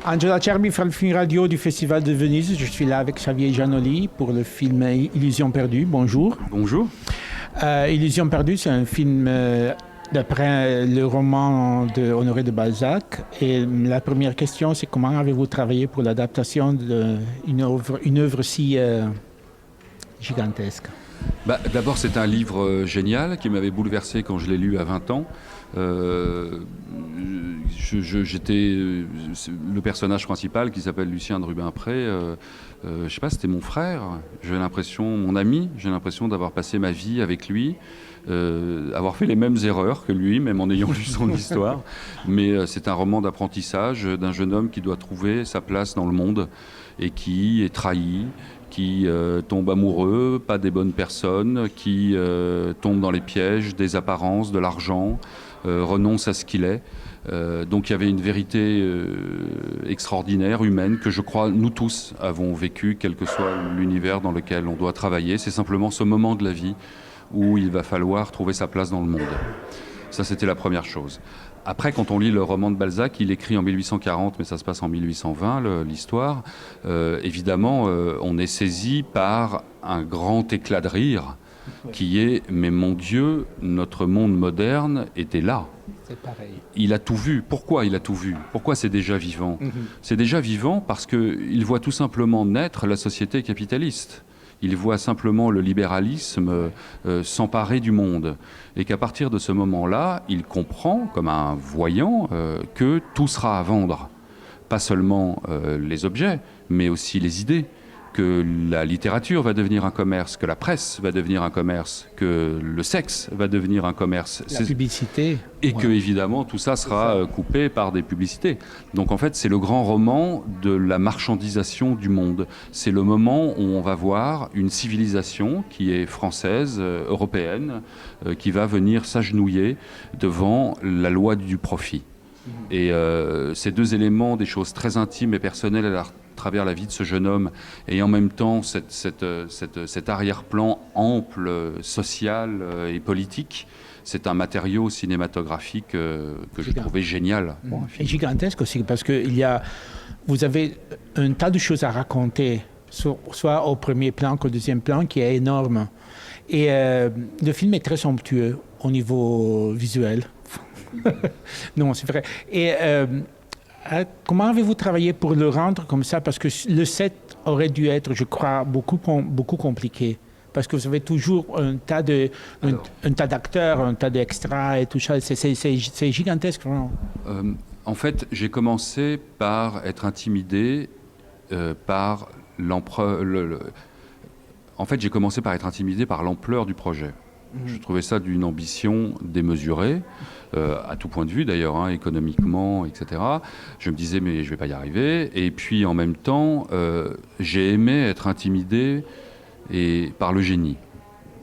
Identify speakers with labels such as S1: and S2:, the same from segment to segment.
S1: Angela Cerbi, film radio du Festival de Venise. Je suis là avec Xavier Giannoli pour le film Illusion perdue. Bonjour.
S2: Bonjour.
S1: Illusion perdue, c'est un film d'après le roman de Honoré de Balzac. Et la première question, c'est comment avez-vous travaillé pour l'adaptation d'une œuvre si gigantesque?
S2: D'abord, c'est un livre génial qui m'avait bouleversé quand je l'ai lu à 20 ans. J'étais le personnage principal qui s'appelle Lucien de Rubempré. Je sais pas, c'était mon frère. J'ai l'impression, mon ami. J'ai l'impression d'avoir passé ma vie avec lui, avoir fait les mêmes erreurs que lui, même en ayant lu son histoire. Mais c'est un roman d'apprentissage d'un jeune homme qui doit trouver sa place dans le monde et qui est trahi, qui tombe amoureux, pas des bonnes personnes, qui tombe dans les pièges des apparences, de l'argent, renonce à ce qu'il est. Donc il y avait une vérité extraordinaire, humaine, que je crois nous tous avons vécu, quel que soit l'univers dans lequel on doit travailler. C'est simplement ce moment de la vie où il va falloir trouver sa place dans le monde. Ça, c'était la première chose. Après, quand on lit le roman de Balzac, il écrit en 1840, mais ça se passe en 1820, l'histoire. Évidemment, on est saisi par un grand éclat de rire qui est « Mais mon Dieu, notre monde moderne était là ».
S1: C'est pareil.
S2: Il a tout vu. Pourquoi il a tout vu? Pourquoi c'est déjà vivant? C'est déjà vivant parce qu'il voit tout simplement naître la société capitaliste. Il voit simplement le libéralisme s'emparer du monde. Et qu'à partir de ce moment-là, il comprend, comme un voyant, que tout sera à vendre. Pas seulement les objets, mais aussi les idées. Que la littérature va devenir un commerce, que la presse va devenir un commerce, que le sexe va devenir un commerce.
S1: La publicité.
S2: Et que, évidemment, tout ça sera coupé par des publicités. Donc, en fait, c'est le grand roman de la marchandisation du monde. C'est le moment où on va voir une civilisation qui est française, européenne, qui va venir s'agenouiller devant la loi du profit. Et ces deux éléments, des choses très intimes et personnelles à travers la vie de ce jeune homme, et en même temps cet arrière-plan ample, social et politique, c'est un matériau cinématographique que je trouvais génial.
S1: Et gigantesque aussi, parce que vous avez un tas de choses à raconter, soit au premier plan qu'au deuxième plan, qui est énorme. Et le film est très somptueux au niveau visuel. Non, c'est vrai. Et comment avez-vous travaillé pour le rendre comme ça? Parce que le set aurait dû être, je crois, beaucoup compliqué. Parce que vous avez toujours un tas d'acteurs, un tas d'extras et tout ça. C'est gigantesque, vraiment.
S2: En fait, j'ai commencé par être intimidé par l'ampleur. En fait, j'ai commencé par être intimidé par l'ampleur du projet. Je trouvais ça d'une ambition démesurée, à tout point de vue d'ailleurs, économiquement, etc. Je me disais, mais je ne vais pas y arriver. Et puis, en même temps, j'ai aimé être intimidé par le génie.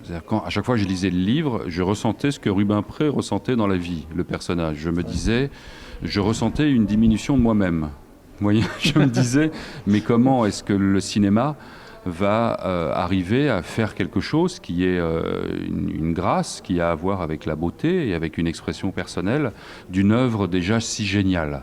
S2: C'est-à-dire à chaque fois que je lisais le livre, je ressentais ce que Rubempré ressentait dans la vie, le personnage. Je me disais, je ressentais une diminution de moi-même. Vous voyez, je me disais, mais comment est-ce que le cinéma va arriver à faire quelque chose qui est une grâce, qui a à voir avec la beauté et avec une expression personnelle d'une œuvre déjà si géniale.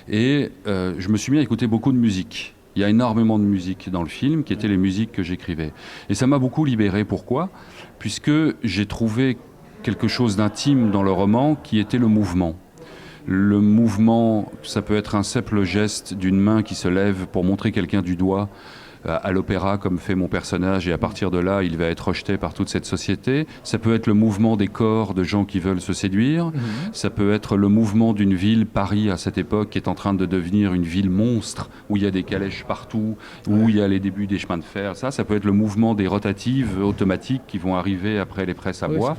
S2: Et je me suis mis à écouter beaucoup de musique. Il y a énormément de musique dans le film, qui étaient les musiques que j'écrivais. Et ça m'a beaucoup libéré. Pourquoi? Puisque j'ai trouvé quelque chose d'intime dans le roman qui était le mouvement. Le mouvement, ça peut être un simple geste d'une main qui se lève pour montrer quelqu'un du doigt, à l'opéra, comme fait mon personnage, et à partir de là, il va être rejeté par toute cette société. Ça peut être le mouvement des corps de gens qui veulent se séduire. Ça peut être le mouvement d'une ville, Paris, à cette époque, qui est en train de devenir une ville monstre, où il y a des calèches partout, où il y a les débuts des chemins de fer. Ça peut être le mouvement des rotatives automatiques qui vont arriver après les presses à bois.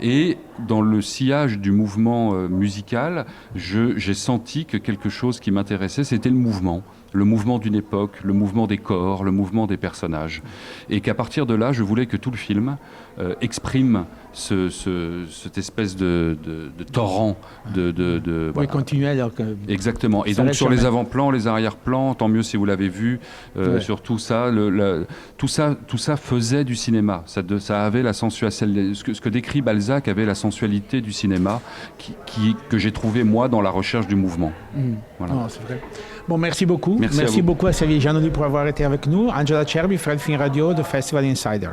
S2: Et dans le sillage du mouvement musical, j'ai senti que quelque chose qui m'intéressait, c'était le mouvement. Le mouvement d'une époque, le mouvement des corps, le mouvement des personnages. Et qu'à partir de là, je voulais que tout le film exprime cette espèce de torrent
S1: Oui,
S2: voilà.
S1: continuel. Alors que
S2: Exactement. Et donc sur les avant-plans, les arrière-plans, tant mieux si vous l'avez vu, sur tout ça, tout ça faisait du cinéma. Ça avait la sensualité. Ce que décrit Balzac avait la sensualité du cinéma que j'ai trouvé moi dans la recherche du mouvement. Voilà.
S1: Oh, c'est vrai. Bon, merci beaucoup.
S2: Merci
S1: beaucoup à Xavier Giannoli pour avoir été avec nous. Angela Cerbi, Fred Fin Radio de Festival Insider.